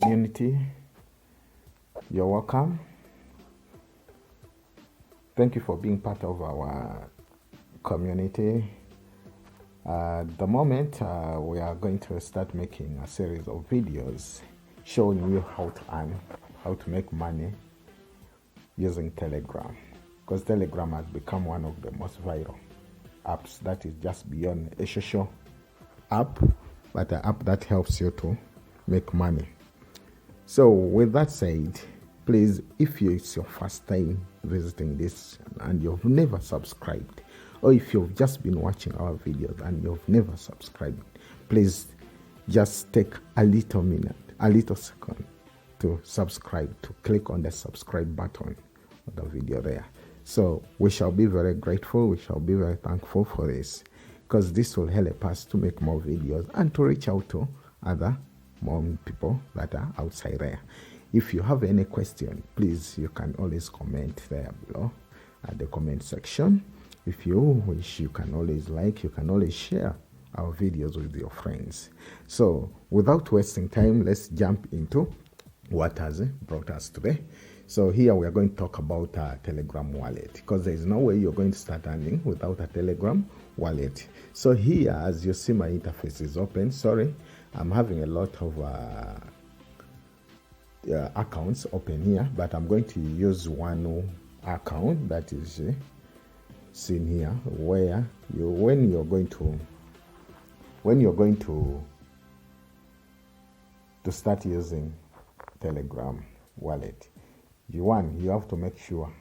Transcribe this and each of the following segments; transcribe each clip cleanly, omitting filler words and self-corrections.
community. You're welcome. Thank you for being part of our community. At the moment, we are going to start making a series of videos showing you how to earn, how to make money using Telegram. Because Telegram has become one of the most viral apps that is just beyond a social app, but an app that helps you to make money. So with that said, please, if it's your first time visiting this and you've never subscribed, or if you've just been watching our videos and you've never subscribed, please just take a little minute, a little second to subscribe, to click on the subscribe button on the video there. So we shall be very grateful, we shall be very thankful for this, because this will help us to make more videos and to reach out to more people that are outside there. If you have any question, please, you can always comment there below at the comment section. If you wish, you can always like, you can always share our videos with your friends. So without wasting time, let's jump into what has brought us today. So here we are going to talk about a Telegram wallet, because there is no way you're going to start earning without a Telegram wallet. So here, as you see, my interface is open. Sorry, I'm having a lot of accounts open here, but I'm going to use one account that is seen here, where when you're going to start using Telegram wallet, you have to make sure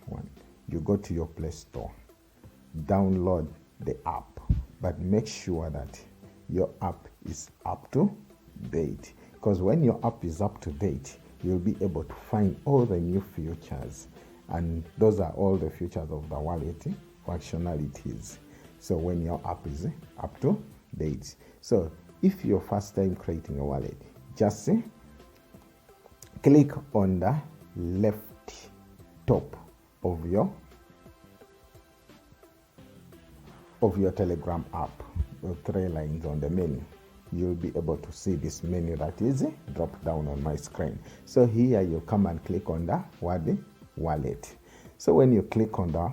you go to your Play Store, download the app, but make sure that your app is up to date, because when your app is up to date, you'll be able to find all the new features, and those are all the features of the wallet functionalities. So when your app is up to date, so if you're first time creating a wallet, just click on the left top of your Telegram app, the three lines on the menu. You'll be able to see this menu that is dropped down on my screen. So here you come and click on the word wallet. So when you click on the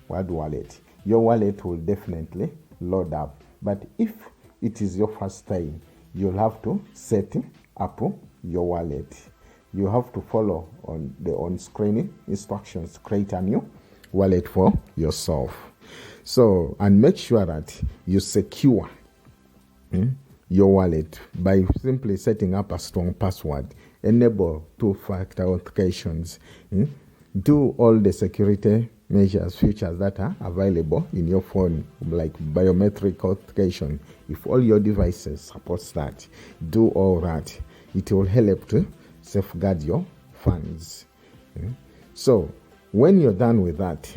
word wallet, your wallet will definitely load up. But if it is your first time, you'll have to set up your wallet. You have to follow on the on-screen instructions to create a new wallet for yourself. So, and make sure that you secure your wallet by simply setting up a strong password, enable two-factor authentications, do all the security measures, features that are available in your phone, like biometric authentication. If all your devices support that, do all that. It will help to safeguard your funds. So when you're done with that,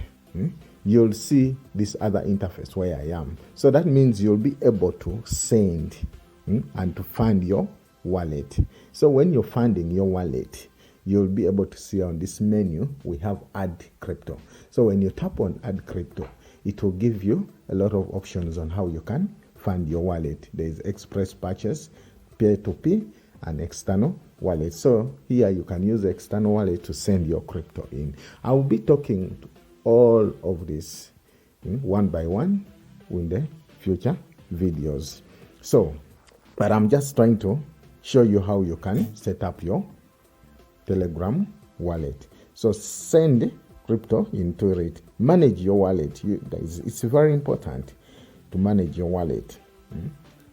you'll see this other interface where I am. So that means you'll be able to send and to fund your wallet. So when you're funding your wallet, you'll be able to see on this menu, we have add crypto. So when you tap on add crypto, it will give you a lot of options on how you can fund your wallet. There is express purchase, peer-to-peer, and external wallet. So here you can use the external wallet to send your crypto in. I will be talking to all of this one by one in the future videos. So, but I'm just trying to show you how you can set up your Telegram wallet. So send crypto into it. Manage your wallet. It's very important to manage your wallet.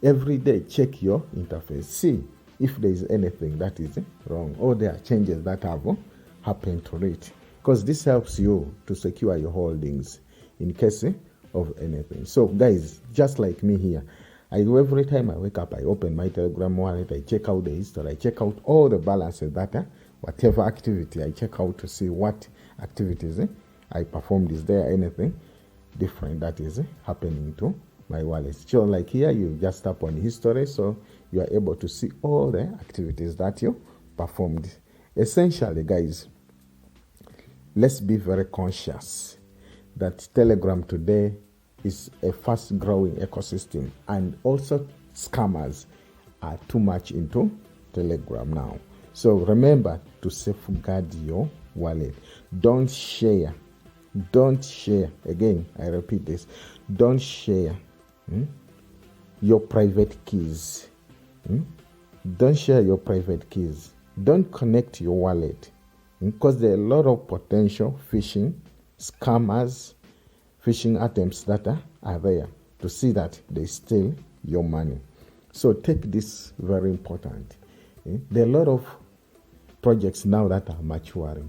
Every day, check your interface. See if there is anything that is wrong, or there are changes that have happened to it, because this helps you to secure your holdings in case of anything. So guys, just like me here, every time I wake up, I open my Telegram wallet, I check out the history, I check out all the balances that whatever activity I check out to see what activities I performed. Is there anything different that is happening to my wallet? So like here, you just tap on history, so you are able to see all the activities that you performed. Essentially, guys, let's be very conscious that Telegram today is a fast-growing ecosystem, and also scammers are too much into Telegram now. So remember to safeguard your wallet. Don't share. Again, I repeat this. Don't share your private keys. Don't share your private keys. Don't connect your wallet, because there are a lot of potential phishing scammers, phishing attempts that are there to see that they steal your money. So take this very important. There are a lot of projects now that are maturing,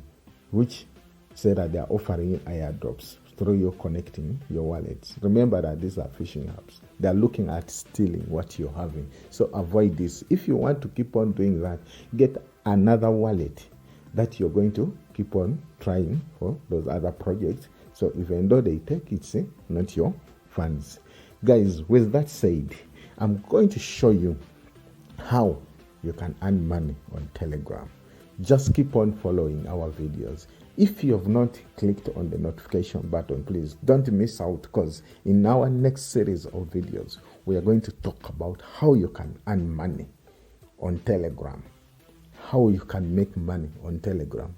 which say that they are offering airdrops through you connecting your wallets. Remember that these are phishing apps. They are looking at stealing what you're having. So avoid this. If you want to keep on doing that, get another wallet that you're going to keep on trying for those other projects. So even though they take, it's not your funds. Guys, with that said, I'm going to show you how you can earn money on Telegram. Just keep on following our videos. If you have not clicked on the notification button, please don't miss out, because in our next series of videos, we are going to talk about how you can earn money on Telegram, how you can make money on Telegram.